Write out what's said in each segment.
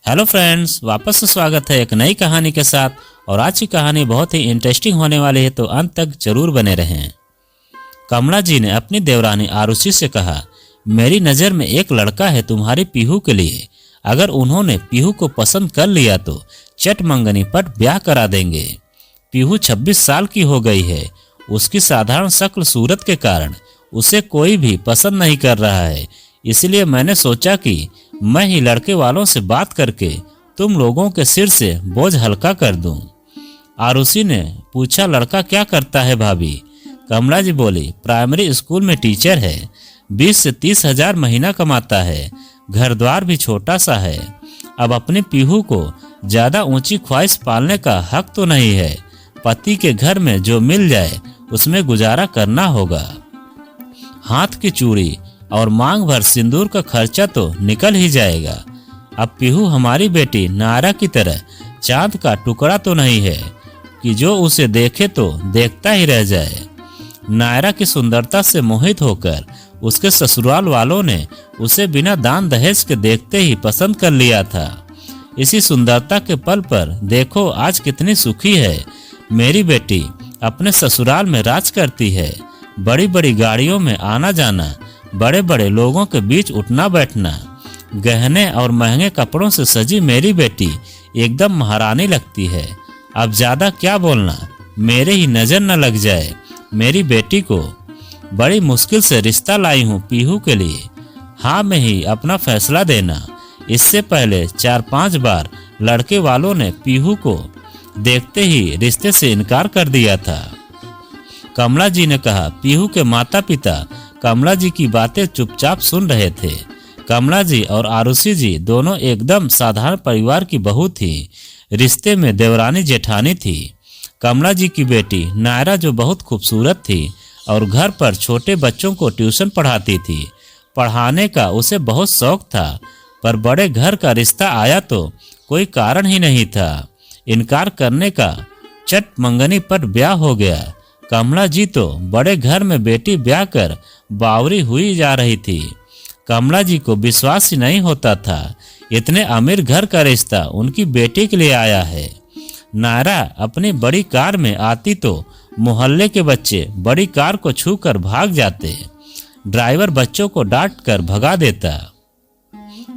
Hello friends, वापस से स्वागत है एक नई कहानी के साथ। और आज की कहानी बहुत ही इंटरेस्टिंग होने वाली है, तो अंत तक जरूर बने रहें। कमला जी ने अपनी देवरानी आरुषि से कहा, मेरी नज़र में एक लड़का है तुम्हारी पीहू के लिए। अगर उन्होंने पीहू को पसंद कर लिया तो चट मंगनी पट ब्याह करा देंगे। पीहू 26 साल की हो गई है। उसकी साधारण शक्ल सूरत के कारण उसे कोई भी पसंद नहीं कर रहा है। इसलिए मैंने सोचा कि मैं ही लड़के वालों से बात करके तुम लोगों के सिर से बोझ हल्का कर दूं। आरुषि ने पूछा, लड़का क्या करता है भाभी? कमला जी बोली, प्राइमरी स्कूल में टीचर है। 20 से 30 हजार महीना कमाता है। घर द्वार भी छोटा सा है। अब अपनी पीहू को ज्यादा ऊंची ख्वाहिश पालने का हक तो नहीं है। पति के घर में जो मिल जाए उसमें गुजारा करना होगा। हाथ की चूड़ी और मांग भर सिंदूर का खर्चा तो निकल ही जाएगा। अब पीहू हमारी बेटी नायरा की तरह चांद का टुकड़ा तो नहीं है कि जो उसे देखे तो देखता ही रह जाए। नायरा की सुंदरता से मोहित होकर उसके ससुराल वालों ने उसे बिना दान दहेज के देखते ही पसंद कर लिया था। इसी सुंदरता के पल पर देखो आज कितनी सुखी है। मेरी बेटी अपने ससुराल में राज करती है। बड़ी बड़ी गाड़ियों में आना जाना, बड़े बड़े लोगों के बीच उठना बैठना, गहने और महंगे कपड़ों से सजी मेरी बेटी एकदम महारानी लगती है। अब ज्यादा क्या बोलना, मेरे ही नजर न लग जाए। मेरी बेटी को बड़ी मुश्किल से रिश्ता लाई हूँ पीहू के लिए। हाँ में ही अपना फैसला देना। इससे पहले 4-5 बार लड़के वालों ने पीहू को देखते ही रिश्ते से इनकार कर दिया था। कमला जी ने कहा, पीहू के माता पिता कमला जी की बातें चुपचाप सुन रहे थे। कमला जी और आरुषि जी दोनों एकदम साधारण परिवार की बहू थी। रिश्ते में देवरानी जेठानी थी। कमला जी की बेटी नायरा जो बहुत खूबसूरत थी और घर पर छोटे बच्चों को ट्यूशन पढ़ाती थी। पढ़ाने का उसे बहुत शौक था, पर बड़े घर का रिश्ता आया तो कोई कारण ही नहीं था। इनकार करने का चट मंगनी पर ब्याह हो गया। कमला जी तो बड़े घर में बेटी ब्याह कर बावरी हुई जा रही थी। कमला जी को विश्वास ही नहीं होता था इतने अमीर घर का रिश्ता उनकी बेटी के लिए आया है। नायरा अपनी बड़ी कार में आती तो मोहल्ले के बच्चे बड़ी कार को छूकर भाग जाते। ड्राइवर बच्चों को डांट कर भगा देता।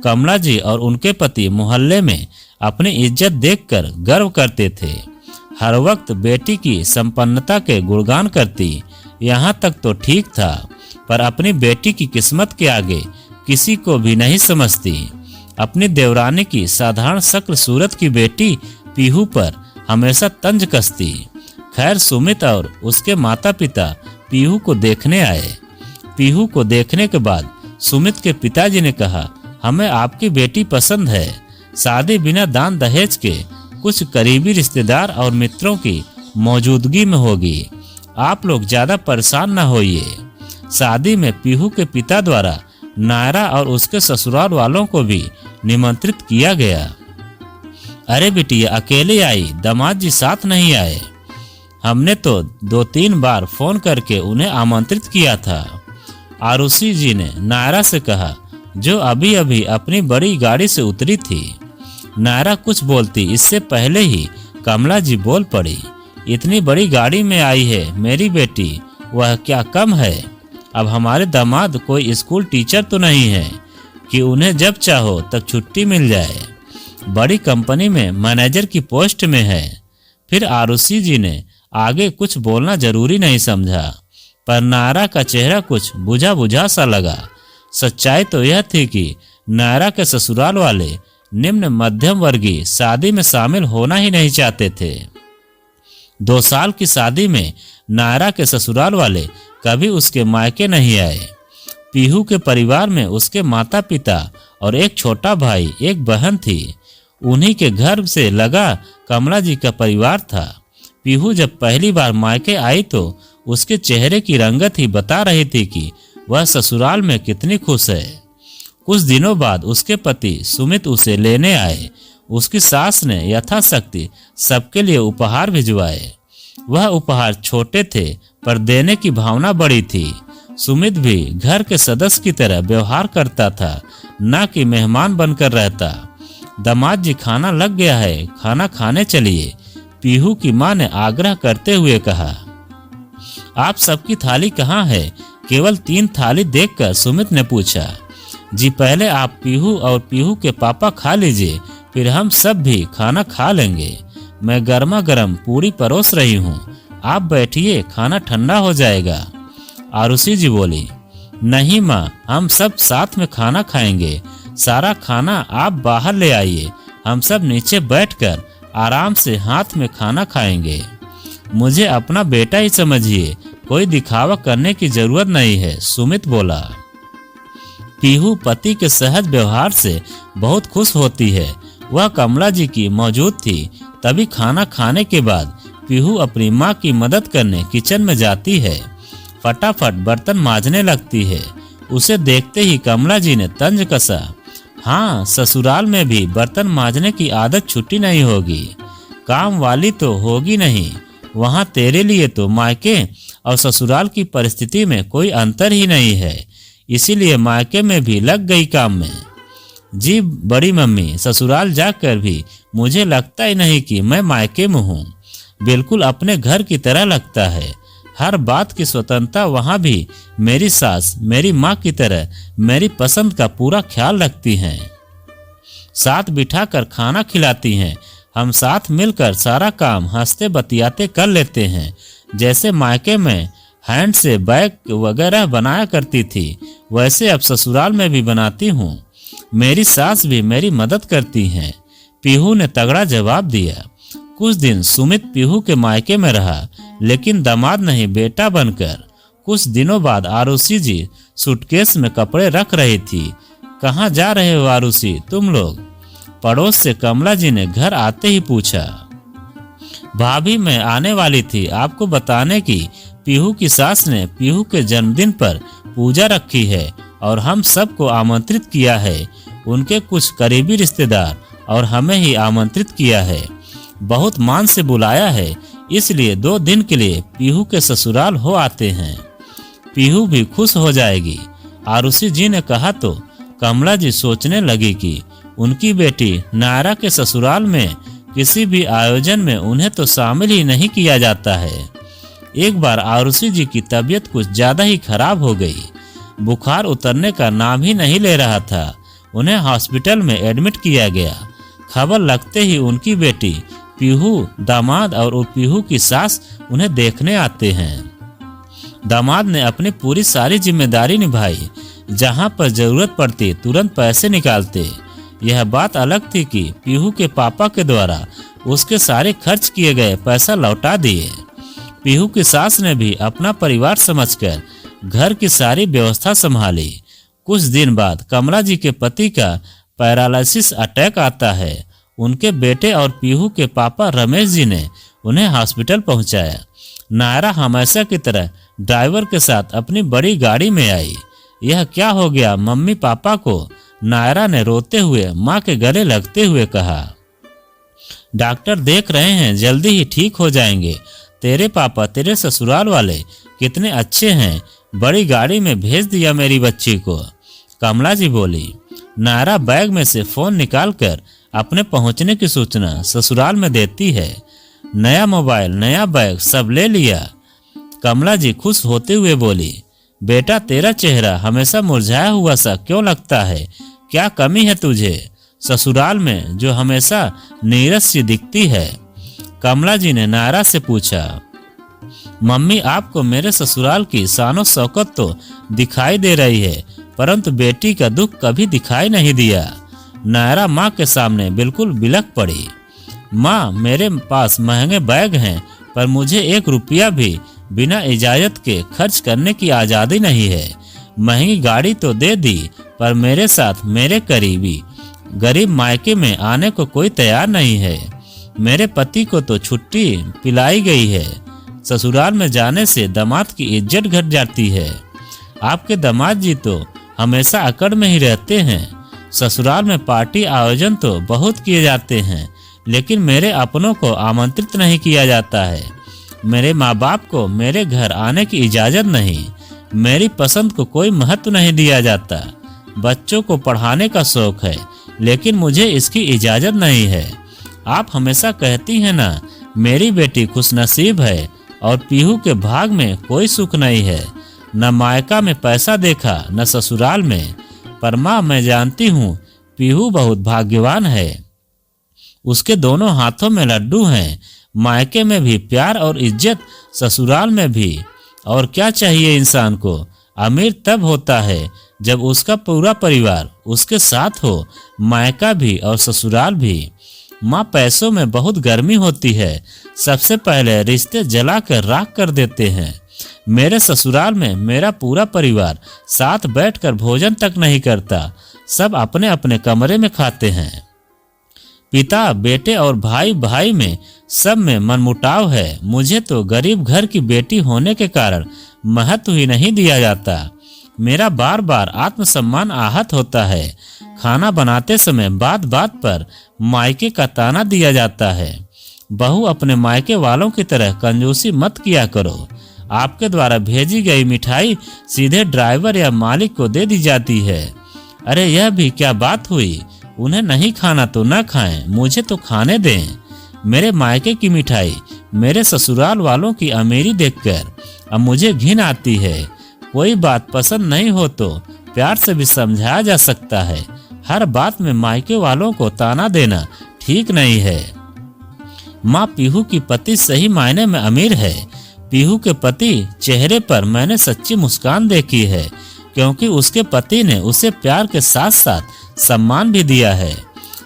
कमला जी और उनके पति मोहल्ले में अपनी इज्जत देखकर गर्व करते थे। हर वक्त बेटी की संपन्नता के गुणगान करती। यहाँ तक तो ठीक था, पर अपनी बेटी की किस्मत के आगे किसी को भी नहीं समझती। अपनी देवरानी की साधारण शक्ल सूरत की बेटी पीहू पर हमेशा तंज कसती। खैर सुमित और उसके माता पिता पीहू को देखने आए। पीहू को देखने के बाद सुमित के पिताजी ने कहा, हमें आपकी बेटी पसंद है। शादी बिना दान दहेज के कुछ करीबी रिश्तेदार और मित्रों की मौजूदगी में होगी। आप लोग ज्यादा परेशान न होइए। शादी में पीहू के पिता द्वारा नायरा और उसके ससुराल वालों को भी निमंत्रित किया गया। अरे बिटिया अकेले आई, दामाद जी साथ नहीं आए। हमने तो 2-3 बार फोन करके उन्हें आमंत्रित किया था। आरुषि जी ने नायरा से कहा, जो अभी अभी अपनी बड़ी गाड़ी से उतरी थी। नायरा कुछ बोलती इससे पहले ही कमला जी बोल पड़ी, इतनी बड़ी गाड़ी में आई है मेरी बेटी, वह क्या कम है? अब हमारे दामाद कोई स्कूल टीचर तो नहीं है कि उन्हें जब चाहो तब छुट्टी मिल जाए। बड़ी कंपनी में मैनेजर की पोस्ट में है। फिर आरुषि जी ने आगे कुछ बोलना जरूरी नहीं समझा, पर नायरा का चेहरा कुछ बुझा बुझा सा लगा। सच्चाई तो यह थी कि नायरा के ससुराल वाले निम्न मध्यम वर्गीय शादी में शामिल होना ही नहीं चाहते थे। 2 साल की शादी में नायरा के ससुराल वाले कभी उसके मायके नहीं आए। पीहू के परिवार में उसके माता पिता और एक छोटा भाई एक बहन थी। उन्हीं के घर से लगा कमला जी का परिवार था। पीहू जब पहली बार मायके आई तो उसके चेहरे की रंगत ही बता रही थी कि वह ससुराल में कितनी खुश है। कुछ दिनों बाद उसके पति सुमित उसे लेने आए। उसकी सास ने यथाशक्ति सबके लिए उपहार भिजवाए। वह उपहार छोटे थे पर देने की भावना बड़ी थी। सुमित भी घर के सदस्य की तरह व्यवहार करता था, न कि मेहमान बनकर रहता। दामाद जी खाना लग गया है, खाना खाने चलिए, पीहू की माँ ने आग्रह करते हुए कहा। आप सबकी थाली कहाँ है? केवल 3 थाली देखकर सुमित ने पूछा। जी पहले आप पीहू और पीहू के पापा खा लीजिए, फिर हम सब भी खाना खा लेंगे। मैं गर्मा गर्म पूरी परोस रही हूँ, आप बैठिए, खाना ठंडा हो जाएगा। आरुषि जी बोली, नहीं माँ, हम सब साथ में खाना खाएंगे। सारा खाना आप बाहर ले आइए, हम सब नीचे बैठकर आराम से हाथ में खाना खाएंगे। मुझे अपना बेटा ही समझिए, कोई दिखावा करने की जरूरत नहीं है, सुमित बोला। पीहू पति के सहज व्यवहार से बहुत खुश होती है। वह कमला जी की मौजूद थी। तभी खाना खाने के बाद पीहू अपनी माँ की मदद करने किचन में जाती है। फटाफट बर्तन मांजने लगती है। उसे देखते ही कमला जी ने तंज कसा, हाँ, ससुराल में भी बर्तन मांजने की आदत छुट्टी नहीं होगी। काम वाली तो होगी नहीं, वहाँ तेरे लिए तो मायके और ससुराल की परिस्थिति में कोई अंतर ही नहीं है, इसीलिए मायके में भी लग गई काम में। जी बड़ी मम्मी, ससुराल जाकर भी मुझे लगता ही नहीं कि मैं मायके में हूँ। बिल्कुल अपने घर की तरह लगता है। हर बात की स्वतंत्रता वहाँ भी मेरी सास मेरी माँ की तरह मेरी पसंद का पूरा ख्याल रखती हैं। साथ बिठाकर खाना खिलाती हैं। हम साथ मिलकर सारा काम हंसते बतियाते कर लेते हैं। जैसे मायके में हैंड से बैग वगैरह बनाया करती थी, वैसे अब ससुराल में भी बनाती हूँ। मेरी सास भी मेरी मदद करती हैं। पीहू ने तगड़ा जवाब दिया। कुछ दिन सुमित पीहू के मायके में रहा, लेकिन दामाद नहीं बेटा बनकर। कुछ दिनों बाद आरुषि जी सूटकेस में कपड़े रख रही थी। कहाँ जा रहे हो आरुषि तुम लोग? पड़ोस से कमला जी ने घर आते ही पूछा। भाभी मैं आने वाली थी आपको बताने की पीहू की सास ने पीहू के जन्मदिन पर पूजा रखी है और हम सबको आमंत्रित किया है। उनके कुछ करीबी रिश्तेदार और हमें ही आमंत्रित किया है। बहुत मान से बुलाया है, इसलिए 2 दिन के लिए पीहू के ससुराल हो आते हैं। पीहू भी खुश हो जाएगी, आरुषि जी ने कहा तो कमला जी सोचने लगी कि उनकी बेटी नायरा के ससुराल में किसी भी आयोजन में उन्हें तो शामिल ही नहीं किया जाता है। एक बार आरुषि जी की तबीयत कुछ ज्यादा ही खराब हो गई। बुखार उतरने का नाम ही नहीं ले रहा था। उन्हें हॉस्पिटल में एडमिट किया गया। खबर लगते ही उनकी बेटी पीहू, दामाद और पीहू की सास उन्हें देखने आते हैं। दामाद ने अपनी पूरी सारी जिम्मेदारी निभाई। जहां पर जरूरत पड़ती तुरंत पैसे निकालते। यह बात अलग थी कि पीहू के पापा के द्वारा उसके सारे खर्च किए गए पैसा लौटा दिए। पीहू की सास ने भी अपना परिवार समझकर घर की सारी व्यवस्था संभाली। कुछ दिन बाद कमला जी के पति का पैरालिसिस अटैक आता है। उनके बेटे और पीहू के पापा रमेश जी ने उन्हें हॉस्पिटल पहुंचाया। नायरा हमेशा की तरह ड्राइवर के साथ अपनी बड़ी गाड़ी में आई। यह क्या हो गया मम्मी पापा को? नायरा ने रोते हुए माँ के गले लगते हुए कहा। डॉक्टर देख रहे हैं, जल्दी ही ठीक हो जाएंगे। तेरे पापा, तेरे ससुराल वाले कितने अच्छे हैं, बड़ी गाड़ी में भेज दिया मेरी बच्ची को। कमला जी बोली। नायरा बैग में से फोन निकालकर अपने पहुंचने की सूचना ससुराल में देती है। नया मोबाइल, नया बैग सब ले लिया। कमला जी खुश होते हुए बोली, बेटा तेरा चेहरा हमेशा मुरझाया हुआ सा क्यों लगता है? क्या कमी है तुझे ससुराल में जो हमेशा नीरस सी दिखती है? कमला जी ने नायरा से पूछा। मम्मी आपको मेरे ससुराल की शानो शौकत तो दिखाई दे रही है, परंतु बेटी का दुख कभी दिखाई नहीं दिया। नायरा माँ के सामने बिल्कुल बिलख पड़ी। माँ मेरे पास महंगे बैग हैं, पर मुझे 1 रुपया भी बिना इजाजत के खर्च करने की आज़ादी नहीं है। महंगी गाड़ी तो दे दी, पर मेरे साथ मेरे करीबी गरीब मायके में आने को कोई तैयार नहीं है। मेरे पति को तो छुट्टी पिलाई गई है। ससुराल में जाने से दामाद की इज्जत घट जाती है। आपके दामाद जी तो हमेशा अकड़ में ही रहते हैं। ससुराल में पार्टी आयोजन तो बहुत किए जाते हैं, लेकिन मेरे अपनों को आमंत्रित नहीं किया जाता है। मेरे माँ बाप को मेरे घर आने की इजाज़त नहीं। मेरी पसंद को कोई महत्व नहीं दिया जाता। बच्चों को पढ़ाने का शौक है, लेकिन मुझे इसकी इजाज़त नहीं है। आप हमेशा कहती हैं ना, मेरी बेटी खुशनसीब है और पीहू के भाग में कोई सुख नहीं है। न मायका में पैसा देखा न ससुराल में, पर माँ मैं जानती हूँ पीहू बहुत भाग्यवान है। उसके दोनों हाथों में लड्डू हैं, मायके में भी प्यार और इज्जत, ससुराल में भी। और क्या चाहिए इंसान को? अमीर तब होता है जब उसका पूरा परिवार उसके साथ हो, मायका भी और ससुराल भी। माँ पैसों में बहुत गर्मी होती है, सबसे पहले रिश्ते जलाकर राख कर देते हैं। मेरे ससुराल में मेरा पूरा परिवार साथ बैठकर भोजन तक नहीं करता, सब अपने अपने कमरे में खाते हैं। पिता बेटे और भाई भाई में सब में मनमुटाव है। मुझे तो गरीब घर की बेटी होने के कारण महत्व ही नहीं दिया जाता। मेरा बार बार आत्मसम्मान आहत होता है। खाना बनाते समय बात बात पर मायके का ताना दिया जाता है। बहू अपने मायके वालों की तरह कंजूसी मत किया करो। आपके द्वारा भेजी गई मिठाई सीधे ड्राइवर या मालिक को दे दी जाती है। अरे यह भी क्या बात हुई? उन्हें नहीं खाना तो न खाएं, मुझे तो खाने दें। मेरे मायके की मिठाई मेरे ससुराल वालों की अमीरी देखकर अब मुझे घिन आती है। कोई बात पसंद नहीं हो तो प्यार से भी समझाया जा सकता है। हर बात में मायके वालों को ताना देना ठीक नहीं है। माँ पीहू की पति सही मायने में अमीर है। पीहू के पति चेहरे पर मैंने सच्ची मुस्कान देखी है, क्योंकि उसके पति ने उसे प्यार के साथ साथ सम्मान भी दिया है।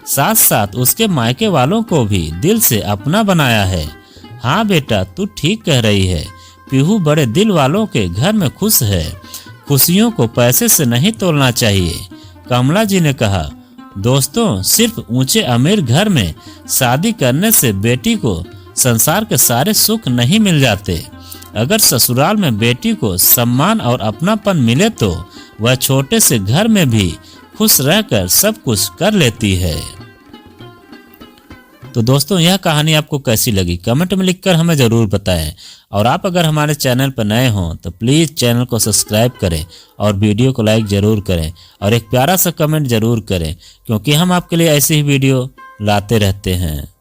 साथ साथ उसके मायके वालों को भी दिल से अपना बनाया है। हाँ बेटा, तू ठीक कह रही है। पीहू बड़े दिल वालों के घर में खुश है। खुशियों को पैसे से नहीं तोलना चाहिए। कमला जी ने कहा, दोस्तों, सिर्फ ऊंचे अमीर घर में शादी करने से बेटी को संसार के सारे सुख नहीं मिल जाते। अगर ससुराल में बेटी को सम्मान और अपनापन मिले तो वह छोटे से घर में भी खुश रहकर सब कुछ कर लेती है। तो दोस्तों, यह कहानी आपको कैसी लगी कमेंट में लिखकर हमें ज़रूर बताएं। और आप अगर हमारे चैनल पर नए हों तो प्लीज़ चैनल को सब्सक्राइब करें और वीडियो को लाइक ज़रूर करें और एक प्यारा सा कमेंट ज़रूर करें, क्योंकि हम आपके लिए ऐसी ही वीडियो लाते रहते हैं।